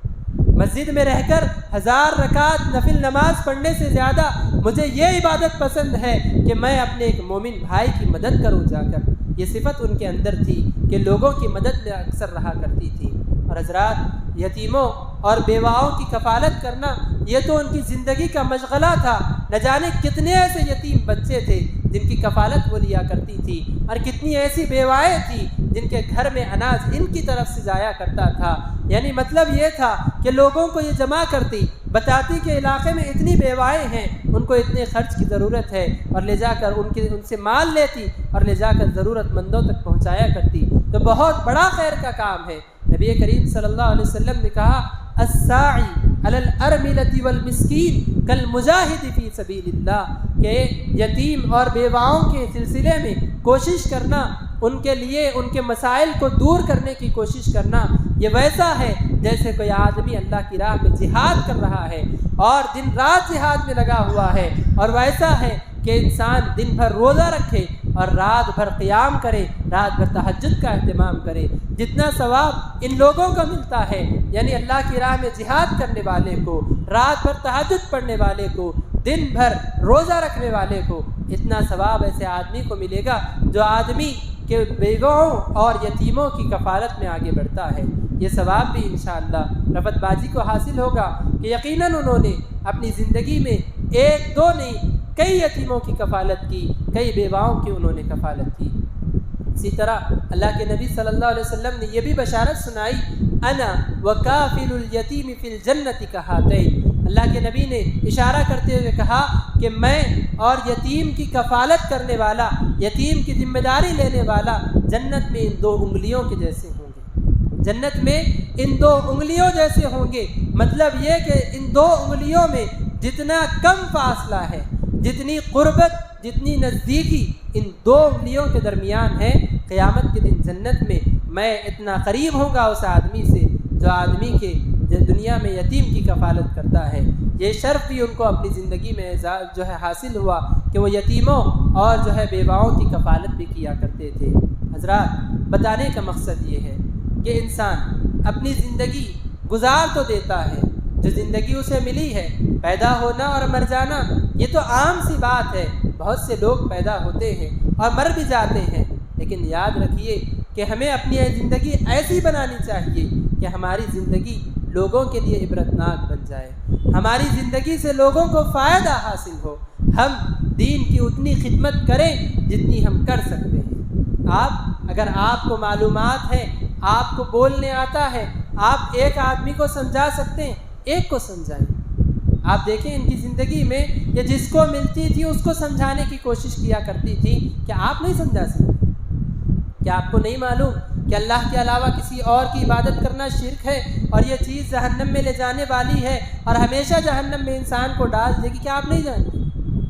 مسجد میں رہ کر 1000 رکعت نفل نماز پڑھنے سے زیادہ مجھے یہ عبادت پسند ہے کہ میں اپنے ایک مومن بھائی کی مدد کروں جا کر۔ یہ صفت ان کے اندر تھی کہ لوگوں کی مدد میں اکثر رہا کرتی تھی۔ اور حضرات، یتیموں اور بیواؤں کی کفالت کرنا یہ تو ان کی زندگی کا مشغلہ تھا، نہ جانے کتنے ایسے یتیم بچے تھے جن کی کفالت وہ لیا کرتی تھی، اور کتنی ایسی بیوائیں تھیں جن کے گھر میں اناج ان کی طرف سے جایا کرتا تھا۔ یعنی مطلب یہ تھا کہ لوگوں کو یہ جمع کرتی، بتاتی کہ علاقے میں اتنی بیوائیں ہیں، ان کو اتنے خرچ کی ضرورت ہے، اور لے جا کر ان سے مال لیتی اور لے جا کر ضرورت مندوں تک پہنچایا کرتی۔ تو بہت بڑا خیر کا کام ہے۔ نبی کریم صلی اللہ علیہ وسلم نے کہا الساعی علی الارملۃ والمسکین کالمجاہد فی سبیل اللہ، کہ یتیم اور بیواؤں کے سلسلے میں کوشش کرنا، ان کے لیے ان کے مسائل کو دور کرنے کی کوشش کرنا، یہ ویسا ہے جیسے کوئی آدمی اللہ کی راہ میں جہاد کر رہا ہے اور دن رات جہاد میں لگا ہوا ہے، اور ویسا ہے کہ انسان دن بھر روزہ رکھے اور رات بھر قیام کرے، رات بھر تہجد کا اہتمام کرے۔ جتنا ثواب ان لوگوں کو ملتا ہے، یعنی اللہ کی راہ میں جہاد کرنے والے کو، رات بھر تہجد پڑھنے والے کو، دن بھر روزہ رکھنے والے کو، اتنا ثواب ایسے آدمی کو ملے گا جو آدمی کے بیواؤں اور یتیموں کی کفالت میں آگے بڑھتا ہے۔ یہ ثواب بھی انشاءاللہ رفت بازی کو حاصل ہوگا کہ یقیناً انہوں نے اپنی زندگی میں ایک دو نہیں کئی یتیموں کی کفالت کی، کئی بیواؤں کی انہوں نے کفالت کی۔ اسی طرح اللہ کے نبی صلی اللہ علیہ وسلم نے یہ بھی بشارت سنائی، انا وکافل الیتیم فی الجنۃ کہاتین۔ اللہ کے نبی نے اشارہ کرتے ہوئے کہا کہ میں اور یتیم کی کفالت کرنے والا، یتیم کی ذمہ داری لینے والا جنت میں ان 2 انگلیوں کے جیسے ہوں گے، جنت میں ان 2 انگلیوں جیسے ہوں گے۔ مطلب یہ کہ ان 2 انگلیوں میں جتنا کم فاصلہ ہے، جتنی قربت، جتنی نزدیکی ان 2 انگلیوں کے درمیان ہے، قیامت کے دن جنت میں میں اتنا قریب ہوں گا اس آدمی سے جو آدمی کے دنیا میں یتیم کی کفالت کرتا ہے۔ یہ شرف بھی ان کو اپنی زندگی میں جو ہے حاصل ہوا کہ وہ یتیموں اور جو ہے بیواؤں کی کفالت بھی کیا کرتے تھے۔ حضرات، بتانے کا مقصد یہ ہے کہ انسان اپنی زندگی گزار تو دیتا ہے، جو زندگی اسے ملی ہے، پیدا ہونا اور مر جانا یہ تو عام سی بات ہے، بہت سے لوگ پیدا ہوتے ہیں اور مر بھی جاتے ہیں، لیکن یاد رکھیے کہ ہمیں اپنی زندگی ایسی بنانی چاہیے کہ ہماری زندگی لوگوں کے لیے عبرتناک بن جائے، ہماری زندگی سے لوگوں کو فائدہ حاصل ہو، ہم دین کی اتنی خدمت کریں جتنی ہم کر سکتے ہیں۔ اگر آپ کو معلومات ہے، آپ کو بولنے آتا ہے، آپ ایک آدمی کو سمجھا سکتے ہیں، ایک کو سمجھائیں۔ آپ دیکھیں ان کی زندگی میں یہ جس کو ملتی تھی اس کو سمجھانے کی کوشش کیا کرتی تھی، کیا آپ نہیں سمجھا سکتے؟ کیا آپ کو نہیں معلوم کہ اللہ کے علاوہ کسی اور کی عبادت کرنا شرک ہے اور یہ چیز جہنم میں لے جانے والی ہے اور ہمیشہ جہنم میں انسان کو ڈال دے گی؟ کیا آپ نہیں جانتے؟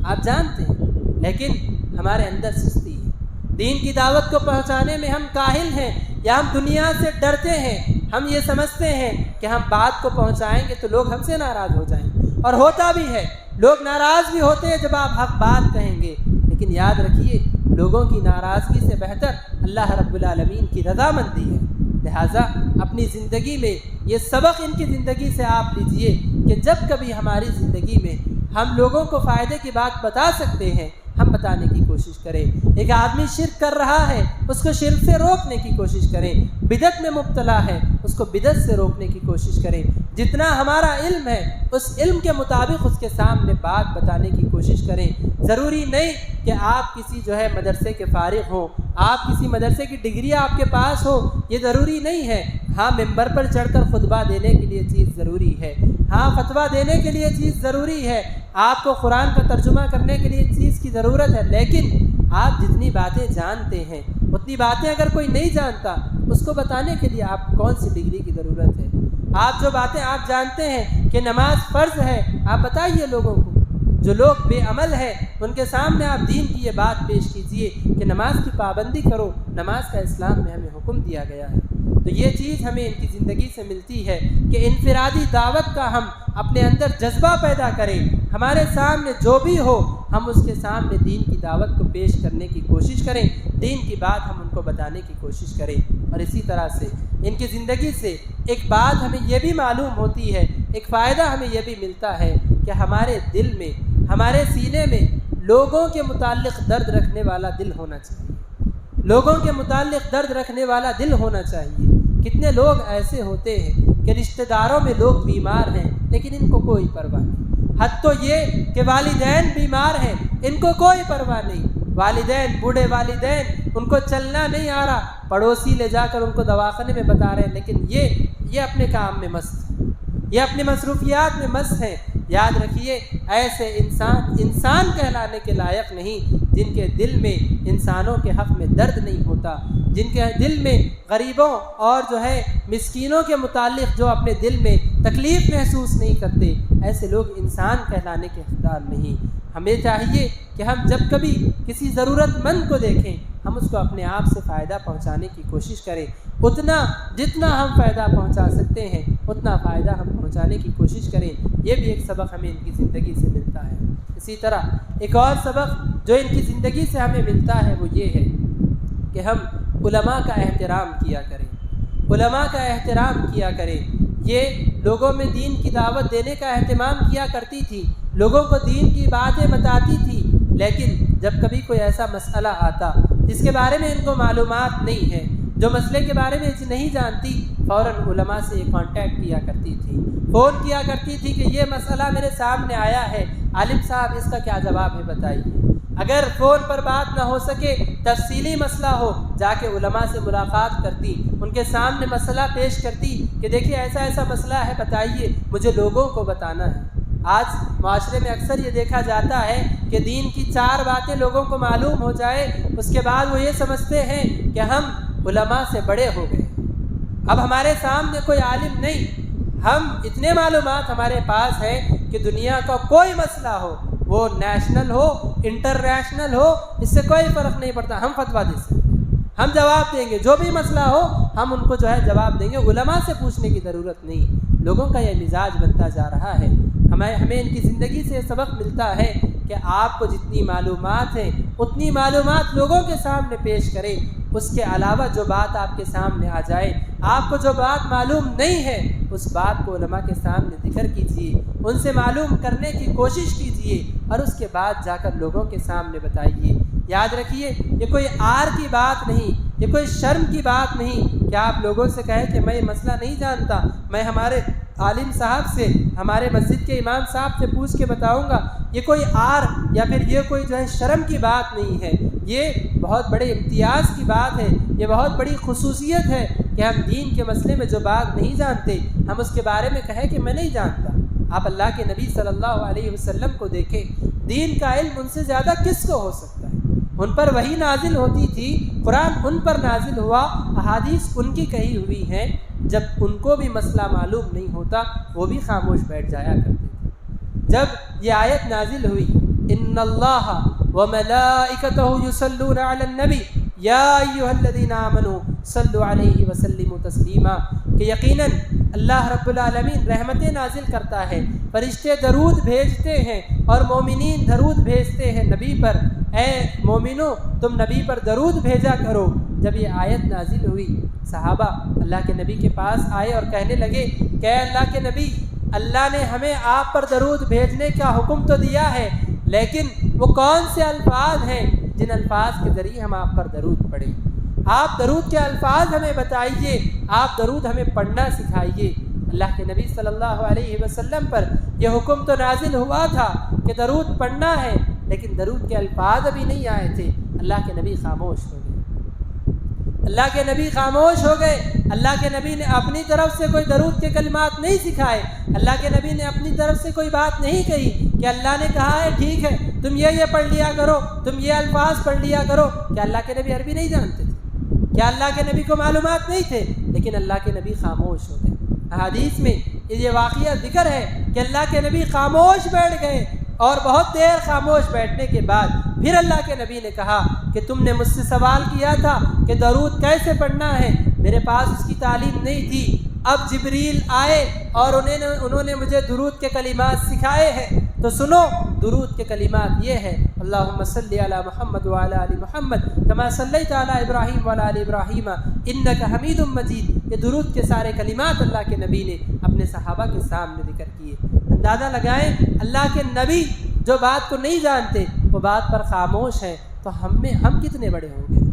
آپ جانتے ہیں، لیکن ہمارے اندر سستی ہے، دین کی دعوت کو پہنچانے میں ہم کاہل ہیں، یا ہم دنیا سے ڈرتے ہیں، ہم یہ سمجھتے ہیں کہ ہم بات کو پہنچائیں گے تو لوگ ہم سے ناراض ہو جائیں گے، اور ہوتا بھی ہے، لوگ ناراض بھی ہوتے ہیں جب آپ حق بات کہیں گے، لیکن یاد رکھیے لوگوں کی ناراضگی سے بہتر اللہ رب العالمین کی رضامندی ہے۔ لہٰذا اپنی زندگی میں یہ سبق ان کی زندگی سے آپ لیجئے کہ جب کبھی ہماری زندگی میں ہم لوگوں کو فائدے کی بات بتا سکتے ہیں ہم بتانے کی کوشش کریں۔ ایک آدمی شرک کر رہا ہے اس کو شرک سے روکنے کی کوشش کریں، بدعت میں مبتلا ہے اس کو بدعت سے روکنے کی کوشش کریں۔ جتنا ہمارا علم ہے اس علم کے مطابق اس کے سامنے بات بتانے کی کوشش کریں۔ ضروری نہیں کہ آپ کسی مدرسے کے فارغ ہوں، آپ کسی مدرسے کی ڈگری آپ کے پاس ہو، یہ ضروری نہیں ہے۔ ہاں ممبر پر چڑھ کر خطبہ دینے کے لیے چیز ضروری ہے، ہاں فتویٰ دینے کے لیے چیز ضروری ہے، آپ کو قرآن کا ترجمہ کرنے کے لیے چیز کی ضرورت ہے، لیکن آپ جتنی باتیں جانتے ہیں اتنی باتیں اگر کوئی نہیں جانتا اس کو بتانے کے لیے آپ کون سی ڈگری کی ضرورت ہے؟ آپ جو باتیں آپ جانتے ہیں کہ نماز فرض ہے آپ بتائیے لوگوں کو۔ جو لوگ بے عمل ہیں ان کے سامنے آپ دین کی یہ بات پیش کیجئے کہ نماز کی پابندی کرو، نماز کا اسلام میں ہمیں حکم دیا گیا ہے۔ تو یہ چیز ہمیں ان کی زندگی سے ملتی ہے کہ انفرادی دعوت کا ہم اپنے اندر جذبہ پیدا کریں، ہمارے سامنے جو بھی ہو ہم اس کے سامنے دین کی دعوت کو پیش کرنے کی کوشش کریں، دین کی بات ہم ان کو بتانے کی کوشش کریں۔ اور اسی طرح سے ان کی زندگی سے ایک بات ہمیں یہ بھی معلوم ہوتی ہے، ایک فائدہ ہمیں یہ بھی ملتا ہے کہ ہمارے دل میں، ہمارے سینے میں لوگوں کے متعلق درد رکھنے والا دل ہونا چاہیے، لوگوں کے متعلق درد رکھنے والا دل ہونا چاہیے۔ کتنے لوگ ایسے ہوتے ہیں کہ رشتہ داروں میں لوگ بیمار ہیں لیکن ان کو کوئی پرواہ نہیں، حد تو یہ کہ والدین بیمار ہیں ان کو کوئی پرواہ نہیں، والدین بوڑھے والدین ان کو چلنا نہیں آ رہا، پڑوسی لے جا کر ان کو دواخانے میں بتا رہے ہیں، لیکن یہ اپنے کام میں مست ہیں، یہ اپنی مصروفیات میں مست ہیں۔ یاد رکھیے ایسے انسان کہلانے کے لائق نہیں جن کے دل میں انسانوں کے حق میں درد نہیں ہوتا، جن کے دل میں غریبوں اور مسکینوں کے متعلق جو اپنے دل میں تکلیف محسوس نہیں کرتے، ایسے لوگ انسان کہلانے کے حقدار نہیں۔ ہمیں چاہیے کہ ہم جب کبھی کسی ضرورت مند کو دیکھیں ہم اس کو اپنے آپ سے فائدہ پہنچانے کی کوشش کریں، جتنا ہم فائدہ پہنچا سکتے ہیں اتنا فائدہ ہم پہنچانے کی کوشش کریں۔ یہ بھی ایک سبق ہمیں ان کی زندگی سے ملتا ہے۔ اسی طرح ایک اور سبق جو ان کی زندگی سے ہمیں ملتا ہے وہ یہ ہے کہ ہم علماء کا احترام کیا کریں، علماء کا احترام کیا کریں۔ یہ لوگوں میں دین کی دعوت دینے کا اہتمام کیا کرتی تھی، لوگوں کو دین کی باتیں بتاتی تھی، لیکن جب کبھی کوئی ایسا مسئلہ آتا جس کے بارے میں ان کو معلومات نہیں ہے، جو مسئلے کے بارے میں نہیں جانتی، فوراً علماء سے کانٹیکٹ کیا کرتی تھی، فون کیا کرتی تھی کہ یہ مسئلہ میرے سامنے آیا ہے، عالم صاحب اس کا کیا جواب ہے بتائیے۔ اگر فون پر بات نہ ہو سکے، تفصیلی مسئلہ ہو، جا کے علماء سے ملاقات کرتی، ان کے سامنے مسئلہ پیش کرتی کہ دیکھیے ایسا ایسا مسئلہ ہے بتائیے، مجھے لوگوں کو بتانا ہے۔ آج معاشرے میں اکثر یہ دیکھا جاتا ہے کہ دین کی 4 باتیں لوگوں کو معلوم ہو جائے اس کے بعد وہ یہ سمجھتے ہیں کہ ہم علماء سے بڑے ہو گئے، اب ہمارے سامنے کوئی عالم نہیں، ہم اتنے معلومات ہمارے پاس ہیں کہ دنیا کا کوئی مسئلہ ہو، وہ نیشنل ہو انٹرنیشنل ہو، اس سے کوئی فرق نہیں پڑتا، ہم فتویٰ دے سکتے ہیں، ہم جواب دیں گے، جو بھی مسئلہ ہو ہم ان کو جواب دیں گے، علماء سے پوچھنے کی ضرورت نہیں۔ لوگوں کا یہ مزاج بنتا جا رہا ہے۔ ہمیں ان کی زندگی سے سبق ملتا ہے کہ آپ کو جتنی معلومات ہیں اتنی معلومات لوگوں کے سامنے پیش کریں، اس کے علاوہ جو بات آپ کے سامنے آ جائے، آپ کو جو بات معلوم نہیں ہے اس بات کو علماء کے سامنے ذکر کیجیے، ان سے معلوم کرنے کی کوشش کیجیے اور اس کے بعد جا کر لوگوں کے سامنے بتائیے۔ یاد رکھیے یہ کوئی آر کی بات نہیں، یہ کوئی شرم کی بات نہیں کہ آپ لوگوں سے کہیں کہ میں یہ مسئلہ نہیں جانتا، میں ہمارے عالم صاحب سے، ہمارے مسجد کے امام صاحب سے پوچھ کے بتاؤں گا۔ یہ کوئی آر یا پھر یہ کوئی شرم کی بات نہیں ہے، یہ بہت بڑے امتیاز کی بات ہے، یہ بہت بڑی خصوصیت ہے کہ ہم دین کے مسئلے میں جو بات نہیں جانتے ہم اس کے بارے میں کہیں کہ میں نہیں جانتا۔ آپ اللہ کے نبی صلی اللہ علیہ وسلم کو دیکھیں، دین کا علم ان سے زیادہ کس کو ہو سکتا ہے؟ ان پر وحی نازل ہوتی تھی، قرآن ان پر نازل ہوا، احادیث ان کی کہی ہوئی ہیں، جب ان کو بھی مسئلہ معلوم نہیں ہوتا وہ بھی خاموش بیٹھ جایا کرتے تھے۔ جب یہ آیت نازل ہوئی ان اللہ وملائکتہ یصلون علی النبی یا ایھا الذین آمنوا صلوا علیہ وسلموا تسلیما، کہ یقیناً اللہ رب العالمین رحمتیں نازل کرتا ہے، فرشتے درود بھیجتے ہیں اور مومنین درود بھیجتے ہیں نبی پر۔ اے مومنو تم نبی پر درود بھیجا کرو۔ جب یہ آیت نازل ہوئی صحابہ اللہ کے نبی کے پاس آئے اور کہنے لگے کہ اے اللہ کے نبی، اللہ نے ہمیں آپ پر درود بھیجنے کا حکم تو دیا ہے، لیکن وہ کون سے الفاظ ہیں جن الفاظ کے ذریعے ہم آپ پر درود پڑھیں؟ آپ درود کے الفاظ ہمیں بتائیے، آپ درود ہمیں پڑھنا سکھائیے۔ اللہ کے نبی صلی اللہ علیہ وسلم پر یہ حکم تو نازل ہوا تھا کہ درود پڑھنا ہے، لیکن درود کے الفاظ ابھی نہیں آئے تھے۔ اللہ کے نبی خاموش ہو گئے، اللہ کے نبی خاموش ہو گئے۔ اللہ کے نبی نے اپنی طرف سے کوئی درود کے کلمات نہیں سکھائے، اللہ کے نبی نے اپنی طرف سے کوئی بات نہیں کہی کہ اللہ نے کہا ہے ٹھیک ہے تم یہ پڑھ لیا کرو، تم یہ الفاظ پڑھ لیا کرو۔ کیا اللہ کے نبی عربی نہیں جانتے تھے؟ کیا اللہ کے نبی کو معلومات نہیں تھے؟ لیکن اللہ کے نبی خاموش ہو گئے۔ احادیث میں یہ واقعہ ذکر ہے کہ اللہ کے نبی خاموش بیٹھ گئے، اور بہت دیر خاموش بیٹھنے کے بعد پھر اللہ کے نبی نے کہا کہ تم نے مجھ سے سوال کیا تھا کہ درود کیسے پڑھنا ہے، میرے پاس اس کی تعلیم نہیں تھی۔ اب جبریل آئے اور انہوں نے مجھے درود کے کلمات سکھائے ہیں، تو سنو درود کے کلمات یہ ہے: اللہم صلی علی محمد وعلی آل محمد کما صلیت علی ابراہیم وعلی آل ابراہیم انک حمید مجید۔ یہ درود کے سارے کلمات اللہ کے نبی نے اپنے صحابہ کے سامنے ذکر کیے۔ اندازہ لگائیں اللہ کے نبی جو بات کو نہیں جانتے وہ بات پر خاموش ہیں، تو ہم کتنے بڑے ہوں گے،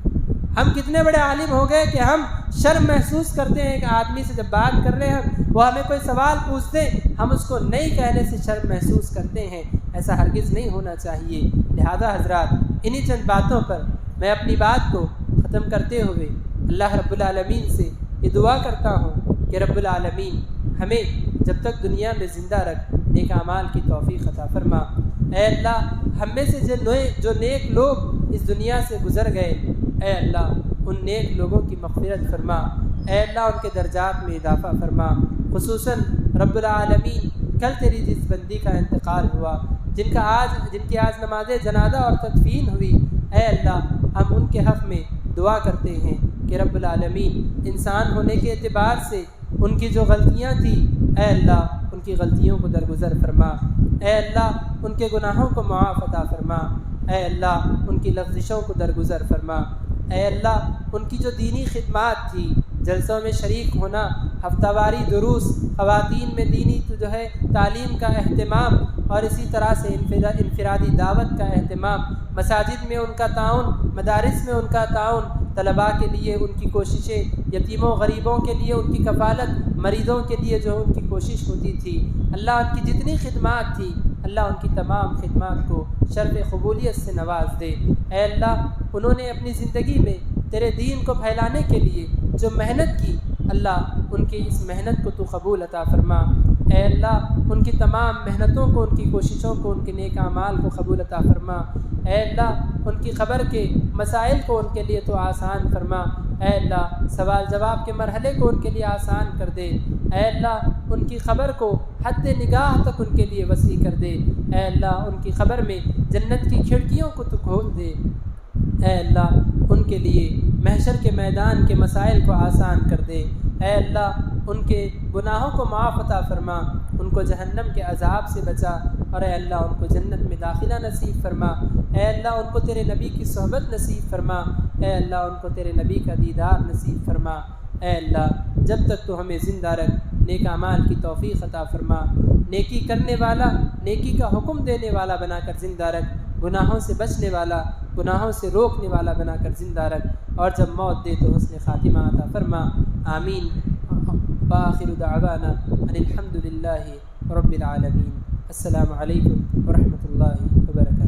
ہم کتنے بڑے عالم ہو گئے کہ ہم شرم محسوس کرتے ہیں کہ آدمی سے جب بات کر رہے ہیں وہ ہمیں کوئی سوال پوچھتے ہم اس کو نہیں کہنے سے شرم محسوس کرتے ہیں۔ ایسا ہرگز نہیں ہونا چاہیے۔ لہذا حضرات انہی چند باتوں پر میں اپنی بات کو ختم کرتے ہوئے اللہ رب العالمین سے یہ دعا کرتا ہوں کہ رب العالمین ہمیں جب تک دنیا میں زندہ رکھ نیک اعمال کی توفیق عطا فرما۔ اے اللہ ہم میں سے جو نیک لوگ اس دنیا سے گزر گئے، اے اللہ ان نیک لوگوں کی مغفرت فرما، اے اللہ ان کے درجات میں اضافہ فرما۔ خصوصاً رب العالمین کل تیری جس بندی کا انتقال ہوا، جن کی آج نماز جنازہ اور تدفین ہوئی، اے اللہ ہم ان کے حق میں دعا کرتے ہیں کہ رب العالمین انسان ہونے کے اعتبار سے ان کی جو غلطیاں تھیں، اے اللہ ان کی غلطیوں کو درگزر فرما، اے اللہ ان کے گناہوں کو معاف عطا فرما، اے اللہ ان کی لغزشوں کو درگزر فرما، اے اللہ ان کی جو دینی خدمات تھی، جلسوں میں شریک ہونا، ہفتہ واری دروس، خواتین میں دینی تعلیم کا اہتمام، اور اسی طرح سے انفرادی دعوت کا اہتمام، مساجد میں ان کا تعاون، مدارس میں ان کا تعاون، طلباء کے لیے ان کی کوششیں، یتیموں غریبوں کے لیے ان کی کفالت، مریضوں کے لیے جو ان کی کوشش ہوتی تھی، اللہ ان کی جتنی خدمات تھی اللہ ان کی تمام خدمات کو شرف قبولیت سے نواز دے۔ اے اللہ انہوں نے اپنی زندگی میں تیرے دین کو پھیلانے کے لیے جو محنت کی، اللہ ان کی اس محنت کو تو قبول عطا فرما۔ اے اللہ ان کی تمام محنتوں کو، ان کی کوششوں کو، ان کے نیک اعمال کو قبول عطا فرما۔ اے اللہ ان کی قبر کے مسائل کو ان کے لیے تو آسان فرما۔ اے اللہ سوال جواب کے مرحلے کو ان کے لیے آسان کر دے۔ اے اللہ ان کی قبر کو حد نگاہ تک ان کے لیے وسیع کر دے۔ اے اللہ ان کی قبر میں جنت کی کھڑکیوں کو تو کھول دے۔ اے اللہ ان کے لیے محشر کے میدان کے مسائل کو آسان کر دے۔ اے اللہ ان کے گناہوں کو معاف عطا فرما، ان کو جہنم کے عذاب سے بچا، اور اے اللہ ان کو جنت میں داخلہ نصیب فرما۔ اے اللہ ان کو تیرے نبی کی صحبت نصیب فرما۔ اے اللہ ان کو تیرے نبی کا دیدار نصیب فرما۔ اے اللہ جب تک تو ہمیں زندہ رکھ نیک اعمال کی توفیق عطا فرما، نیکی کرنے والا، نیکی کا حکم دینے والا بنا کر زندہ رکھ، گناہوں سے بچنے والا، گناہوں سے روکنے والا بنا کر زندہ رکھ، اور جب موت دے تو حسن خاتمہ عطا فرما۔ آمین۔ وآخر دعوانا ان الحمد للہ رب العالمین۔ السلام علیکم ورحمۃ اللہ وبرکاتہ۔